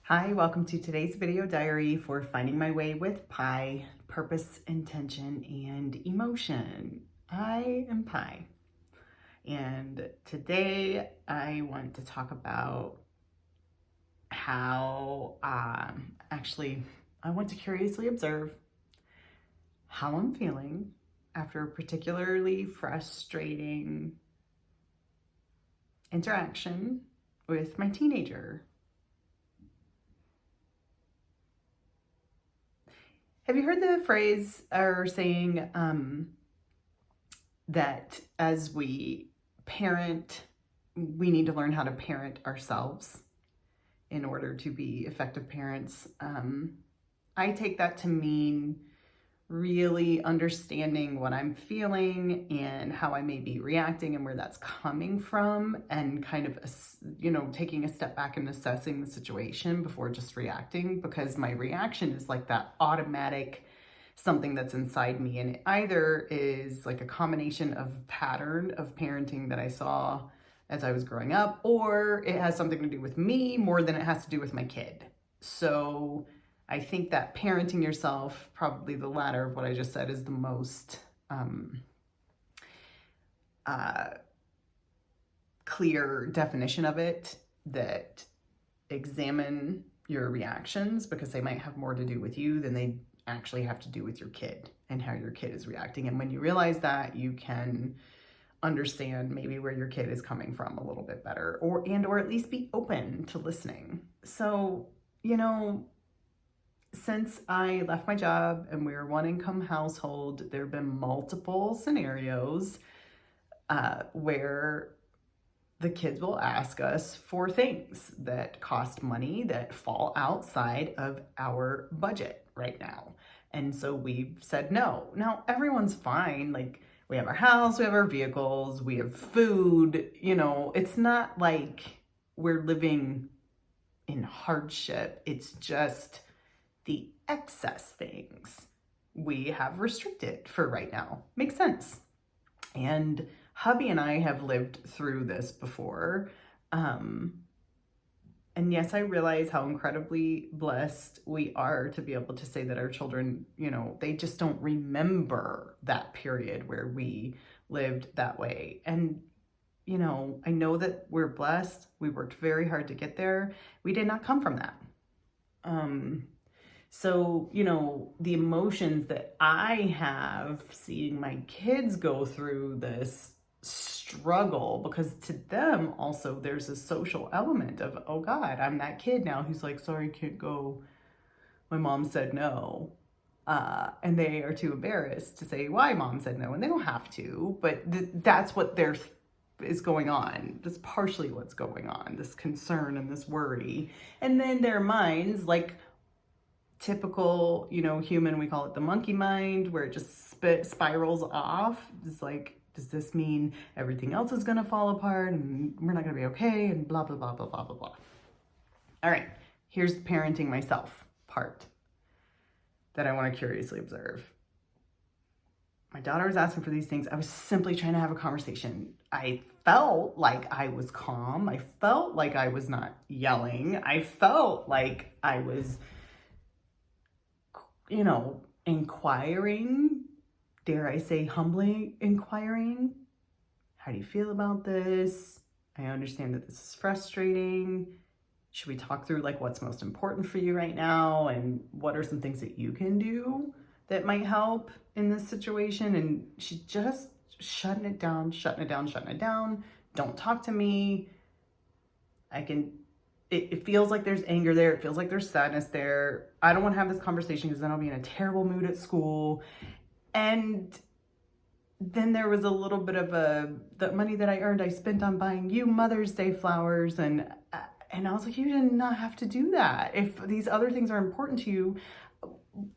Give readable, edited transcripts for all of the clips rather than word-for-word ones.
Hi, welcome to today's video diary for finding my way with Pi, purpose, intention, and emotion. I am Pi, and today I want to talk about how, I want to curiously observe how I'm feeling after a particularly frustrating interaction with my teenager. Have you heard the phrase or saying that as we parent, we need to learn how to parent ourselves in order to be effective parents? I take that to mean really understanding what I'm feeling and how I may be reacting and where that's coming from, and kind of, taking a step back and assessing the situation before just reacting, because my reaction is like that automatic something that's inside me, and it either is like a combination of pattern of parenting that I saw as I was growing up, or it has something to do with me more than it has to do with my kid. So I think that parenting yourself, probably the latter of what I just said, is the most clear definition of it, that examine your reactions, because they might have more to do with you than they actually have to do with your kid and how your kid is reacting. And when you realize that, you can understand maybe where your kid is coming from a little bit better, or at least be open to listening. So, since I left my job and we're a one-income household, there have been multiple scenarios where the kids will ask us for things that cost money that fall outside of our budget right now. And so we've said no. Now, everyone's fine. Like, we have our house, we have our vehicles, we have food. It's not like we're living in hardship. It's just the excess things we have restricted for right now. Makes sense. And hubby and I have lived through this before. And yes, I realize how incredibly blessed we are to be able to say that our children, they just don't remember that period where we lived that way. And, I know that we're blessed. We worked very hard to get there. We did not come from that. So, the emotions that I have seeing my kids go through this struggle, because to them also there's a social element of, oh God, I'm that kid now who's like, sorry, can't go. My mom said no. And they are too embarrassed to say why mom said no, and they don't have to, but that's what is going on. That's partially what's going on, this concern and this worry. And then their minds, like, typical, human, we call it the monkey mind, where it just spirals off. It's like, does this mean everything else is going to fall apart and we're not going to be okay, and blah, blah, blah, blah, blah, blah, blah. All right, here's parenting myself part that I want to curiously observe. My daughter was asking for these things. I was simply trying to have a conversation. I felt like I was calm. I felt like I was not yelling. I felt like I was inquiring, dare I say, humbly inquiring. How do you feel about this? I understand that this is frustrating. Should we talk through like what's most important for you right now, and what are some things that you can do that might help in this situation? And she just shutting it down. Don't talk to me. It feels like there's anger there. It feels like there's sadness there. I don't want to have this conversation because then I'll be in a terrible mood at school. And then there was a little bit of the money that I earned, I spent on buying you Mother's Day flowers. And I was like, you did not have to do that. If these other things are important to you,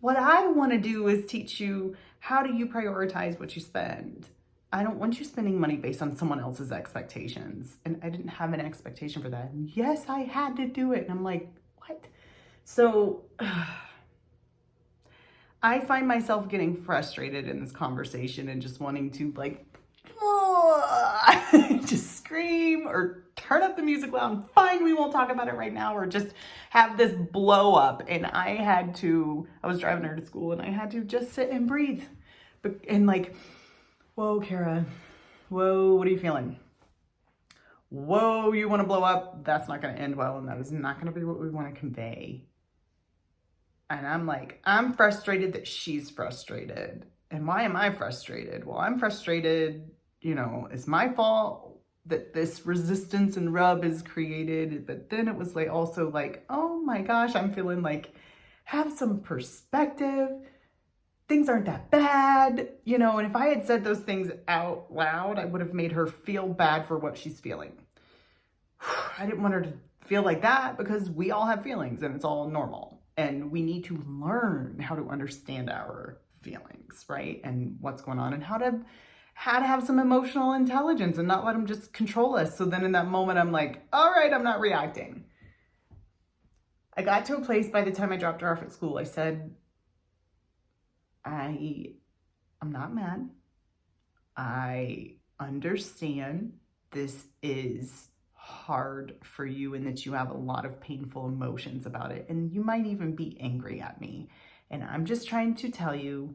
what I want to do is teach you, how do you prioritize what you spend? I don't want you spending money based on someone else's expectations. And I didn't have an expectation for that. And yes, I had to do it. And I'm like, what? So I find myself getting frustrated in this conversation and just wanting to like just scream or turn up the music loud. Fine, we won't talk about it right now, or just have this blow up. And I was driving her to school and I had to just sit and breathe. And like, whoa, Kara, whoa, what are you feeling? Whoa, you want to blow up? That's not going to end well. And that is not going to be what we want to convey. And I'm like, I'm frustrated that she's frustrated. And why am I frustrated? Well, I'm frustrated, it's my fault that this resistance and rub is created. But then it was like also like, oh my gosh, I'm feeling like, have some perspective. Things aren't that bad, and if I had said those things out loud, I would have made her feel bad for what she's feeling. I didn't want her to feel like that because we all have feelings and it's all normal. And we need to learn how to understand our feelings, right? And what's going on and how to have some emotional intelligence and not let them just control us. So then in that moment, I'm like, all right, I'm not reacting. I got to a place by the time I dropped her off at school, I said, I'm not mad. I understand this is hard for you and that you have a lot of painful emotions about it. And you might even be angry at me. And I'm just trying to tell you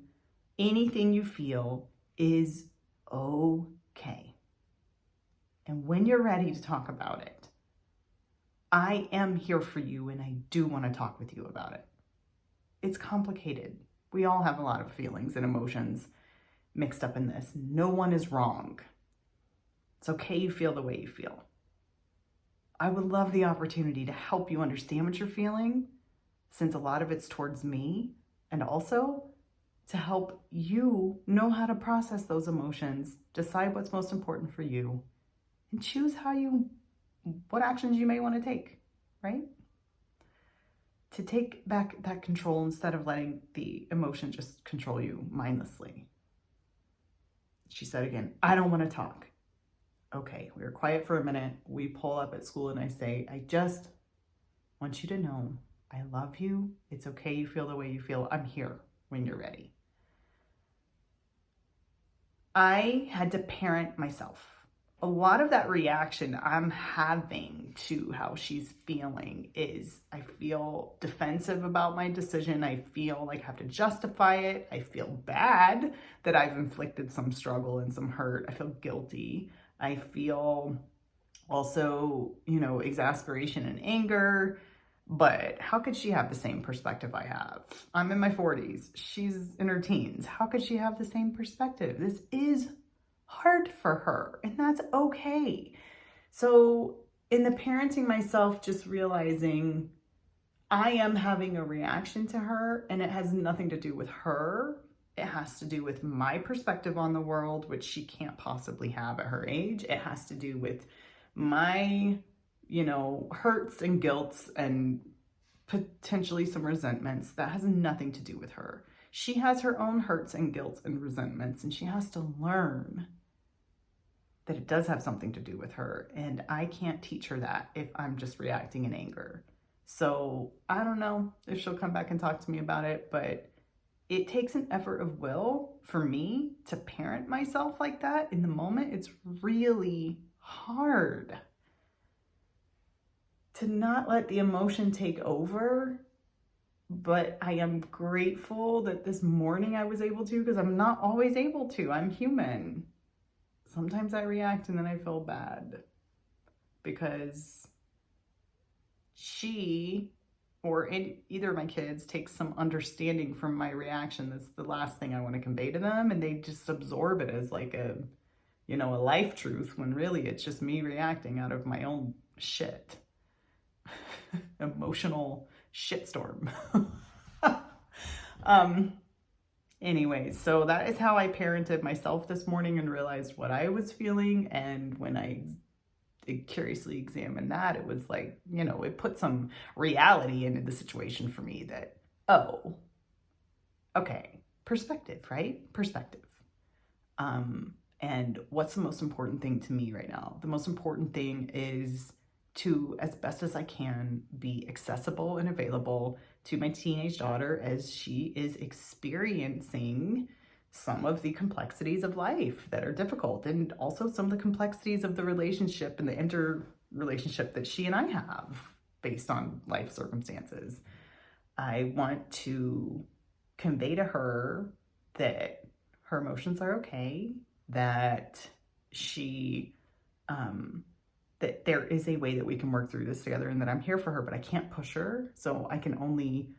anything you feel is okay. And when you're ready to talk about it, I am here for you and I do want to talk with you about it. It's complicated. We all have a lot of feelings and emotions mixed up in this. No one is wrong. It's okay you feel the way you feel. I would love the opportunity to help you understand what you're feeling, since a lot of it's towards me, and also to help you know how to process those emotions, decide what's most important for you, and choose what actions you may want to take, right? To take back that control instead of letting the emotion just control you mindlessly. She said again, I don't want to talk. Okay, we were quiet for a minute. We pull up at school and I say, I just want you to know I love you. It's okay you feel the way you feel. I'm here when you're ready. I had to parent myself. A lot of that reaction I'm having to how she's feeling is I feel defensive about my decision. I feel like I have to justify it. I feel bad that I've inflicted some struggle and some hurt. I feel guilty. I feel also, exasperation and anger. But how could she have the same perspective I have? I'm in my 40s. She's in her teens. How could she have the same perspective? This is hard for her, and that's okay. So in the parenting myself, just realizing I am having a reaction to her, and it has nothing to do with her. It has to do with my perspective on the world, which she can't possibly have at her age. It has to do with my, hurts and guilts and potentially some resentments. That has nothing to do with her. She has her own hurts and guilts and resentments, and she has to learn that it does have something to do with her. And I can't teach her that if I'm just reacting in anger. So I don't know if she'll come back and talk to me about it, but it takes an effort of will for me to parent myself like that in the moment. It's really hard to not let the emotion take over. But I am grateful that this morning I was able to, because I'm not always able to. I'm human. Sometimes I react and then I feel bad because she or either of my kids takes some understanding from my reaction. That's the last thing I want to convey to them. And they just absorb it as like a life truth, when really it's just me reacting out of my own shit. Emotional shitstorm. Anyways, so that is how I parented myself this morning and realized what I was feeling. And when I curiously examined that, it was like, it put some reality into the situation for me that, oh, okay, perspective, right? Perspective. And what's the most important thing to me right now? The most important thing is to, as best as I can, be accessible and available to my teenage daughter as she is experiencing some of the complexities of life that are difficult, and also some of the complexities of the relationship and the interrelationship that she and I have based on life circumstances. I want to convey to her that her emotions are okay, that she, that there is a way that we can work through this together, and that I'm here for her, but I can't push her. So I can only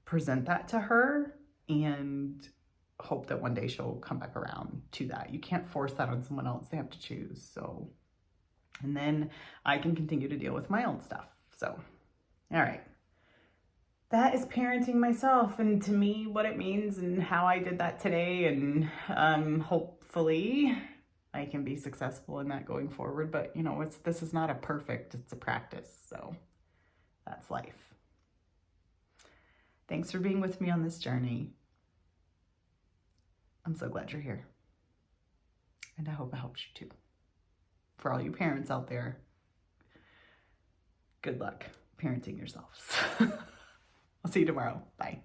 present that to her and hope that one day she'll come back around to that. You can't force that on someone else. They have to choose. So, and then I can continue to deal with my own stuff. So, all right. That is parenting myself, and to me, what it means and how I did that today. And hopefully I can be successful in that going forward. But you know, this is not a perfect, it's a practice. So that's life. Thanks for being with me on this journey. I'm so glad you're here. And I hope it helps you too. For all you parents out there, good luck parenting yourselves. I'll see you tomorrow. Bye.